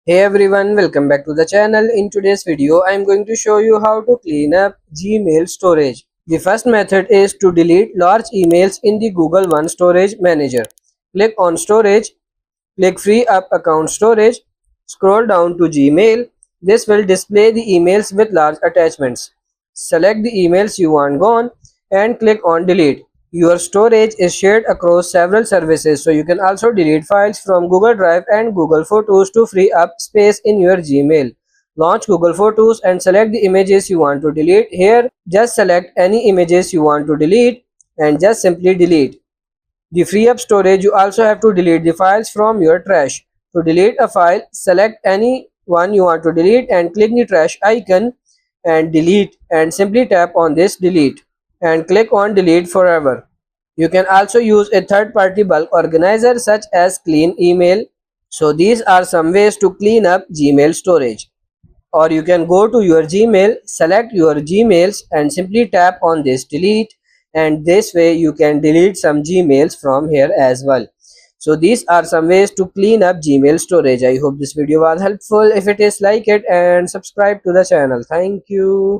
Hey everyone, welcome back to the channel. In today's video, I am going to show you how to clean up Gmail storage. The first method is to delete large emails in the Google One Storage Manager. Click on Storage, click Free Up Account Storage, scroll down to Gmail. This will display the emails with large attachments. Select the emails you want gone and click on Delete. Your storage is shared across several services, so you can also delete files from Google Drive and Google Photos to free up space in your Gmail. Launch Google Photos and select the images you want to delete. Here, just select any images you want to delete and just simply delete. To free up storage, you also have to delete the files from your trash. To delete a file, select any one you want to delete and click the trash icon and delete, and simply tap on this delete and click on delete forever. You can also use a third-party bulk organizer such as Clean Email. So these are some ways to clean up Gmail storage. Or you can go to your Gmail, select your Gmails and simply tap on this delete, and this way you can delete some Gmails from here as well. So these are some ways to clean up Gmail storage. I hope this video was helpful. If it is, like it and subscribe to the channel. Thank you.